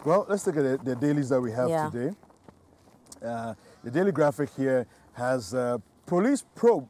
Well, let's look at the dailies that we have today. The Daily Graphic here has police probe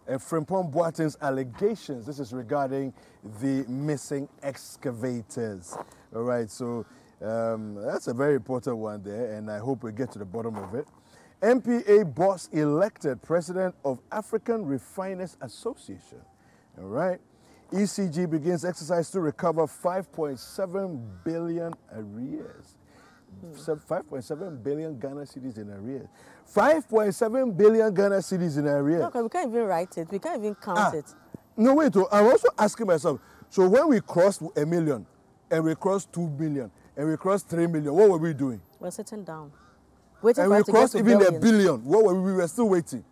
Frimpong Boateng's allegations. This is regarding the missing excavators. All right, so that's a very important one there, and I hope we get to the bottom of it. MPA boss elected president of African Refiners Association. All right. ECG begins exercise to recover 5.7 billion arrears. 5.7 billion Ghana cedis in arrears. 5.7 billion Ghana cedis in arrears. No, we can't even write it. We can't even count it. No, wait. I'm also asking myself, so when we crossed 1 million, and we crossed 2 million, and we crossed 3 million, what were we doing? We're sitting down. Waiting and for we it to get crossed to even billions. $1 billion. What were we were still waiting.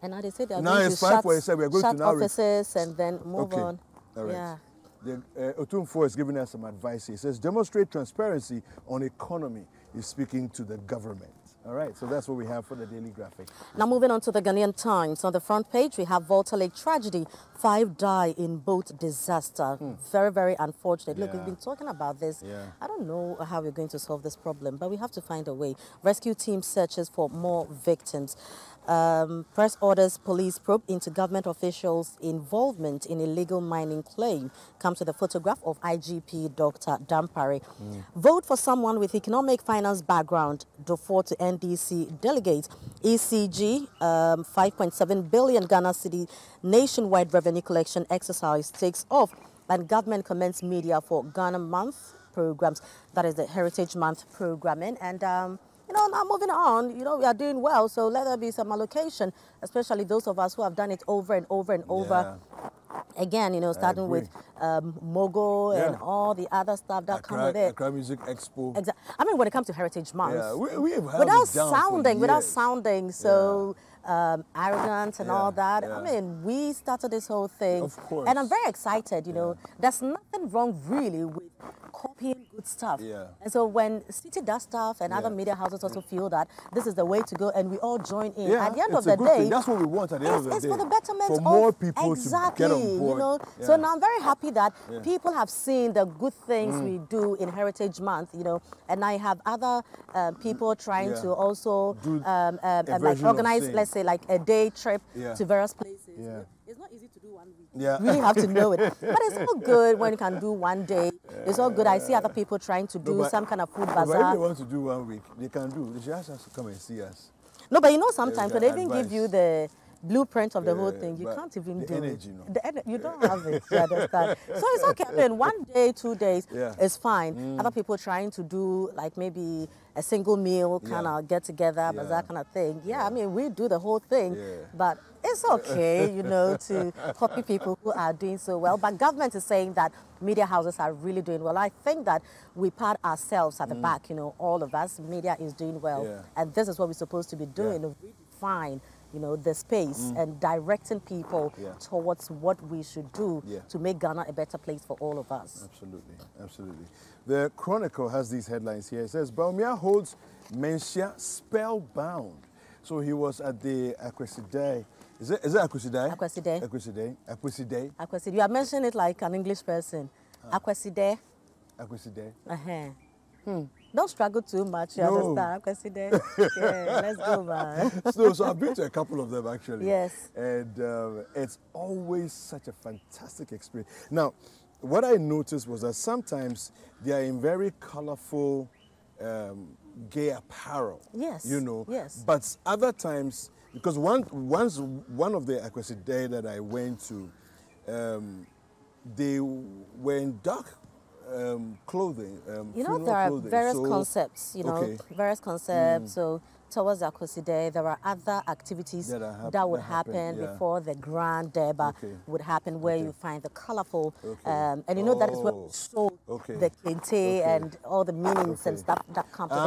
And now they say they're now going it's to shut 5.7. We're going to now offices and then move on. All right. Yeah. Otumfo is giving us some advice. He says, demonstrate transparency on economy. He's speaking to the government. All right, so that's what we have for the Daily Graphic. Now moving on to the Ghanaian Times. On the front page, we have Volta Lake tragedy. 5 die in boat disaster. Very, very unfortunate. Look, we've been talking about this. I don't know how we're going to solve this problem, but we have to find a way. Rescue team searches for more victims. Press orders police probe into government officials' involvement in illegal mining claim. Comes with a photograph of IGP Dr. Dampare. Vote for someone with economic finance background. Default to NDC delegates. ECG 5.7 billion Ghana cedi nationwide revenue collection exercise takes off, and government commends media for Ghana Month programs. That is the Heritage Month programming. And you know, now moving on, you know, we are doing well, so let there be some allocation, especially those of us who have done it over and over and over. Again, you know, starting with Mogo and all the other stuff that come with it. Accra Music Expo. Exactly. I mean, when it comes to Heritage Month, we have without sounding so arrogant and all that. I mean, we started this whole thing. Of course. And I'm very excited, you know. There's nothing wrong really with copying good stuff. And so when Citi does stuff and other media houses also feel that this is the way to go and we all join in. At the end of the day, that's what we want at the end of the day. It's for the betterment for of more people to get on board. You know? So now I'm very happy that people have seen the good things we do in Heritage Month, you know, and I have other people trying to also like organize, let's say, like a day trip to various places. It's not easy to do 1 week. You really have to know it. But it's all good when you can do 1 day. It's all good. I see other people trying to do some kind of food bazaar. But if they want to do 1 week, they can do. They should ask us to come and see us. No, but you know, sometimes when they even give you the blueprint of the whole thing, you can't even do energy, it. You don't have it, you understand? So it's okay. I mean, 1 day, 2 days is fine. Other people trying to do like maybe a single meal kind of get together, but that kind of thing. I mean, we do the whole thing, but it's okay, you know, to copy people who are doing so well. But government is saying that media houses are really doing well. I think that we pat ourselves at the back, you know, all of us. Media is doing well. And this is what we're supposed to be doing, to redefine, you know, the space and directing people towards what we should do to make Ghana a better place for all of us. Absolutely, absolutely. The Chronicle has these headlines here. It says, Baumia holds Mensia spellbound. So he was at the Akweside. Is it Akweside? Akweside. Akweside. Akweside. Akweside. You are mentioning it like an English person. Akweside. Akweside. Don't struggle too much, you understand? Akweside. Let's go, man. So I've been to a couple of them, actually. Yes. And it's always such a fantastic experience. Now, what I noticed was that sometimes they are in very colorful gay apparel. Yes. You know. Yes. But other times, because one of the Akweside that I went to, they were in dark clothing. You know, there are various concepts, you know, various concepts. So towards the Akweside, there are other activities that would happen before the Grand Derby would happen, where you find the colorful, and you know, that is where we show the kente and all the meanings and stuff that come to it.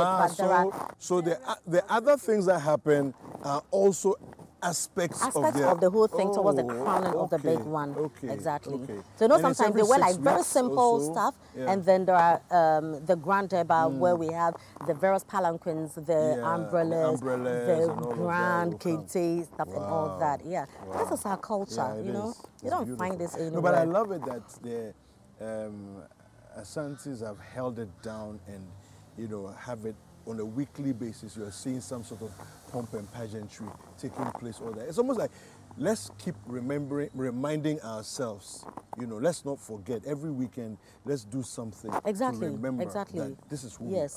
But the other things that happen are also aspects of the whole thing towards the crowning of the big one. Exactly. So you know, sometimes they wear like very simple stuff, and then there are the Grand Derby where we have the various palanquins, the umbrellas, the grand kente stuff and all that. This is our culture, you know. You don't find this anywhere. No, but I love it that the Asantes have held it down and you know, have it on a weekly basis. You're seeing some sort of pomp and pageantry taking place all that. It's almost like, let's keep reminding ourselves, you know, let's not forget. Every weekend, let's do something to remember that this is who we are.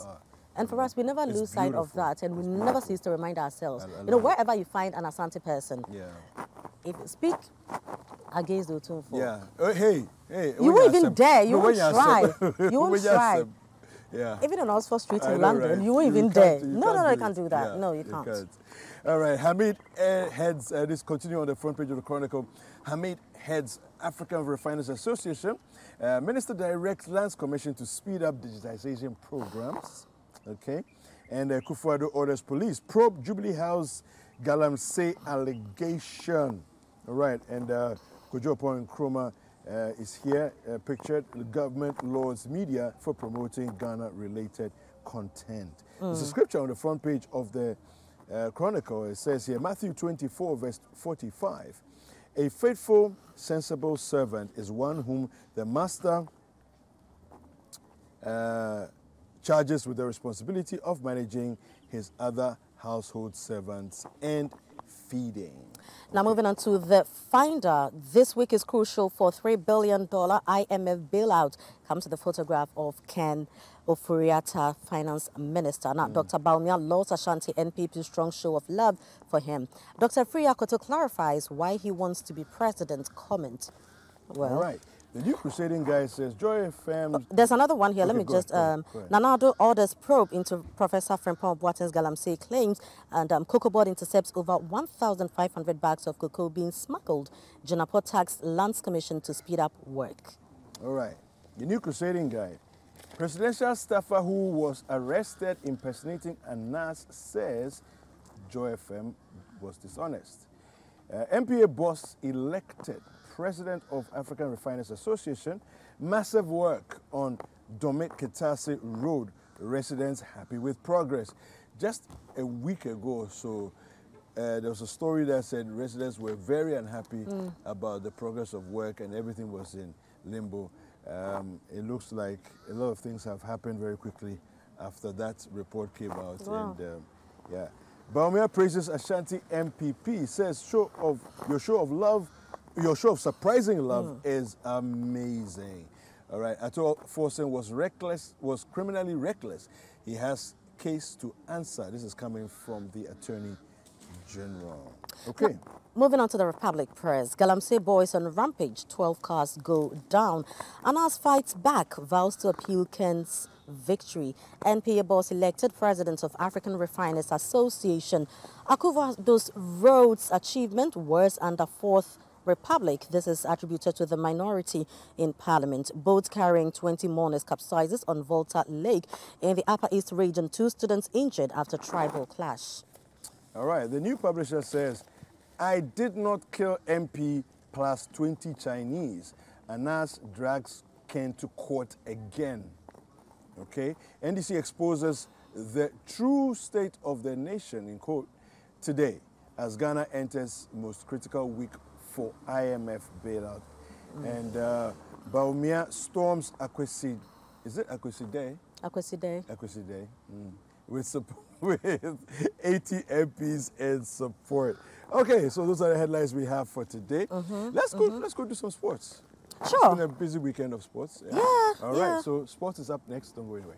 And for us, we never lose sight of that, and we never cease to remind ourselves. You know, wherever you find an Asante person, if you speak against the Otumfo, hey, you won't even dare. You won't try. You won't try. Yeah. Even on Oxford Street in London, right? You won't even dare. No, you can't do that. No, you can't. All right, Hamid heads, this continue on the front page of the Chronicle. Hamid heads African Refiners Association. Minister directs Lands Commission to speed up digitization programs. Okay. And Kufuor orders police probe Jubilee House Galamsey allegation. All right. And Kojo Point Nkrumah is here, pictured. The government lauds media for promoting Ghana-related content. There's a scripture on the front page of the Chronicle. It says here, Matthew 24, verse 45. A faithful, sensible servant is one whom the master charges with the responsibility of managing his other household servants and feeding. Now moving on to the Finder. This week is crucial for $3 billion IMF bailout. Comes to the photograph of Ken Ofori-Atta, finance minister. Now, Dr. Baumia lauds Ashanti NPP's strong show of love for him. Dr. Ofori-Atta clarifies why he wants to be president. Comment. Well, all right. The New Crusading guy says, Joy FM... there's another one here. Let me just... Nanado orders probe into Professor Frimpong Boateng's Galamsey claims, and Cocoa Board intercepts over 1,500 bags of cocoa being smuggled. Junaport taxed Lands Commission to speed up work. All right. The New Crusading guy. Presidential staffer who was arrested impersonating a nurse says Joy FM was dishonest. MPA boss elected president of African Refiners Association. Massive work on Domit Kitase Road. Residents happy with progress. Just a week ago or so, there was a story that said residents were very unhappy about the progress of work and everything was in limbo. It looks like a lot of things have happened very quickly after that report came out. Wow. And yeah, Baumia praises Ashanti MPP, says your show of surprising love is amazing. All right, Ato Forsen was criminally reckless. He has case to answer. This is coming from the Attorney General. Okay. Now, moving on to the Republic Press. Galamsey boys on rampage. 12 cars go down. Anas fights back. Vows to appeal Ken's victory. NPA boss elected president of African Refiners Association. Akufo's roads achievement worse under Fourth Republic. This is attributed to the minority in Parliament. Boats carrying 20 mourners capsizes on Volta Lake in the Upper East region. 2 students injured after tribal clash. All right. The new publisher says, I did not kill MP plus 20 Chinese. Anas drags Ken to court again. Okay. NDC exposes the true state of the nation, in quote, today as Ghana enters most critical week for IMF bailout. And Baumia storms Akwesi. Is it Akwesi Day? Akwesi Day. Akwesi Day. With 80 MPs in support. Okay, so those are the headlines we have for today. Let's go do some sports. Sure. It's been a busy weekend of sports. Yeah. All right, so sports is up next. Don't go anywhere.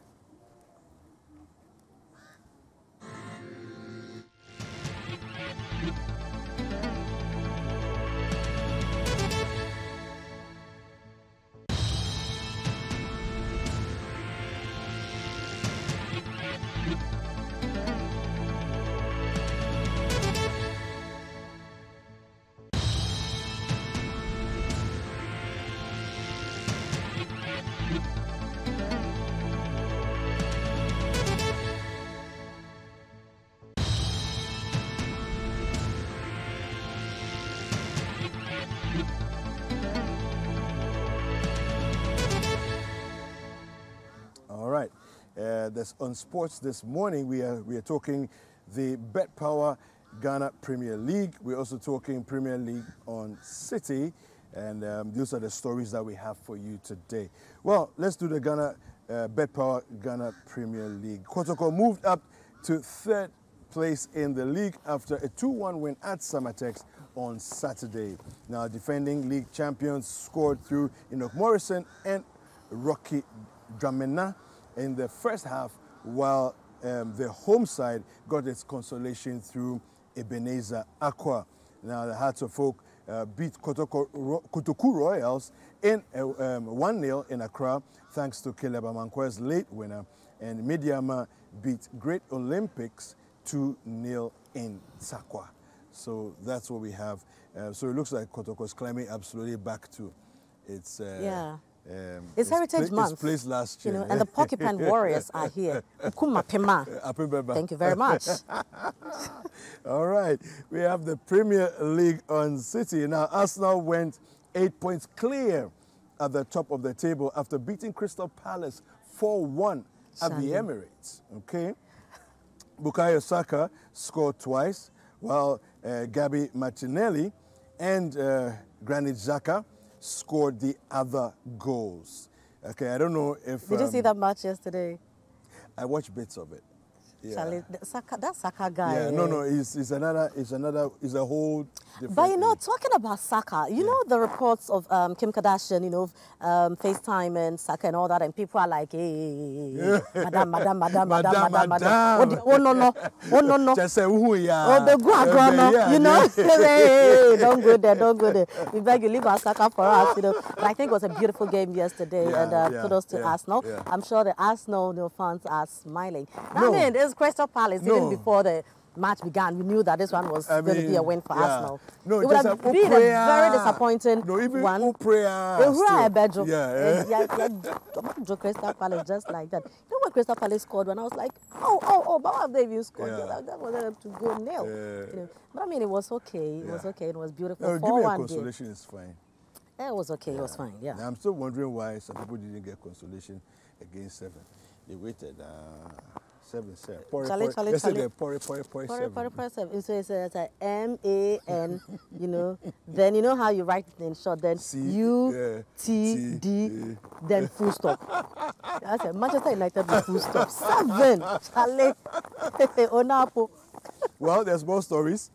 That's on sports this morning. We are talking the Bet Power Ghana Premier League. We're also talking Premier League on Citi, and those are the stories that we have for you today. Well, let's do the Ghana Bet Power Ghana Premier League. Kotoko moved up to 3rd place in the league after a 2-1 win at Samatex on Saturday. Now, defending league champions scored through Enoch Morrison and Rocky Dramena in the first half, while the home side got its consolation through Ebenezer Aqua. Now, the Hearts of Folk beat Kotoku Royals in 1-0 in Accra, thanks to Caleb Amankwe's late winner, and Mediama beat Great Olympics 2-0 in Sakwa. So that's what we have. So it looks like Kotoko is climbing absolutely back to its it's Heritage Month. Its place last year. You know, and the Porcupine Warriors are here. Ukuma Pema. Thank you very much. All right. We have the Premier League on Citi. Now, Arsenal went 8 points clear at the top of the table after beating Crystal Palace 4-1 at the Emirates. Okay. Bukayo Saka scored twice, while Gabi Martinelli and Granit Xhaka scored the other goals. Okay, I don't know if... Did you see that match yesterday? I watched bits of it. Yeah. Charlie, that Saka guy. Yeah, no, he's a whole different But you know, thing. talking about Saka, you know the reports of Kim Kardashian, you know, FaceTime and Saka and all that, and people are like, hey, madam. Oh, no. Just say, oh, the go, you know, hey, don't go there. We beg you, leave our Saka for us, you know. But I think it was a beautiful game yesterday, and kudos to Arsenal. Yeah. I'm sure the Arsenal fans are smiling. I mean, it's Crystal Palace. Even before the match began, we knew that this one was going to be a win for Arsenal. No, it would have been a very disappointing one. Crystal Palace just like that. You know when Crystal Palace scored when I was like, but why have they even scored? That was them to go nil. You know? But I mean, it was okay. It was okay. It was beautiful. No, give me a consolation is fine. Yeah, it was okay. It was fine. Yeah. Now, I'm still wondering why some people didn't get consolation against 7. They waited. 7, 7. Charlie. 7. It's a M-A-N, you know. Then you know how you write it in short, then U-T-D, then full stop. That's it. Manchester United with full stop. 7. Charlie. Onapo. Well, there's more stories.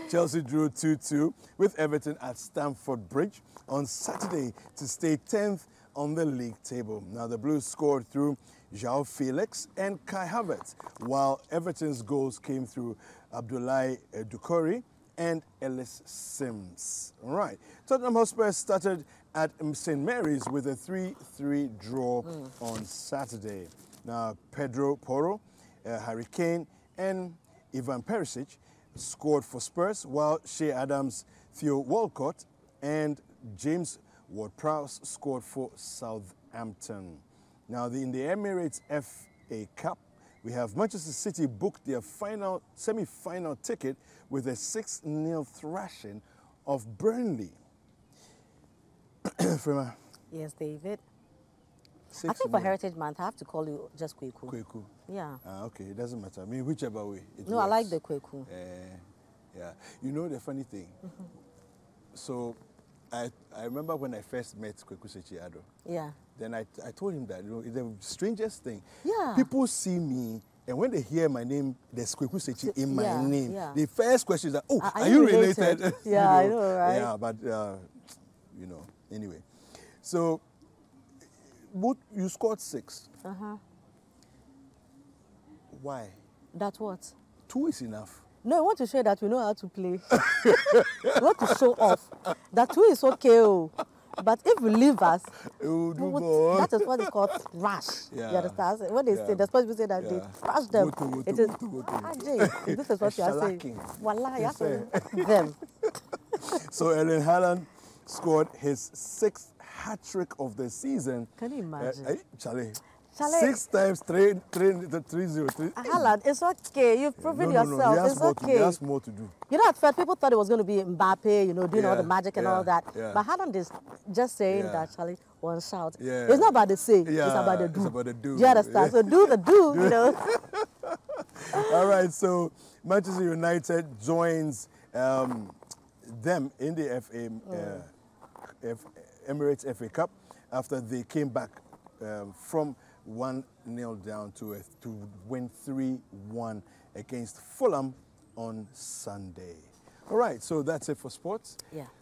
Chelsea drew 2-2 with Everton at Stamford Bridge on Saturday to stay 10th on the league table. Now, the Blues scored through João Felix and Kai Havertz, while Everton's goals came through Abdoulaye Doucouré and Ellis Sims. All right. Tottenham Hotspur started at St. Mary's with a 3-3 draw on Saturday. Now, Pedro Porro, Harry Kane, and Ivan Perisic scored for Spurs, while Shea Adams, Theo Walcott, and James Ward-Prowse scored for Southampton. Now, in the Emirates FA Cup, we have Manchester City booked their semi-final ticket with a 6-0 thrashing of Burnley. Yes, David. I think for Heritage Month, I have to call you just Kweku. Kweku. Yeah. Okay, it doesn't matter. I mean, whichever way it No, works. I like the Kweku. Yeah. You know the funny thing? So, I remember when I first met Kweku Sechiado. Yeah. Then I told him that, you know, the strangest thing. Yeah. People see me, and when they hear my name, there's Kweku Sechi in my name. Yeah. The first question is that, oh, are you related? Yeah, I know, right? Yeah, but, you know, anyway. So, you scored 6. Why? That's what? 2 is enough. No, I want to show that we know how to play. We want to show off. That 2 is okay. But if you leave us, that is what is called thrash. Yeah. You understand? When they say, they're supposed to say that they thrash them. It is, this is what you are saying. Wallah, you have to them. So Erling Haaland scored his 6th hat-trick of the season. Can you imagine? Charlie. 6 times 3-0. Haaland, it's okay. You've proven yourself. It's okay. He has more to do. You know, at first people thought it was going to be Mbappe, you know, doing all the magic and all that. Yeah. But Haaland is just saying that, Charlie, one shout. Yeah. It's not about the say, it's about the do. It's about the do. Do you understand? So do the do, you know. All right, so Manchester United joins them in the Emirates FA Cup after they came back from 1-0 down to win 3-1 against Fulham on Sunday. All right, so that's it for sports. Yeah.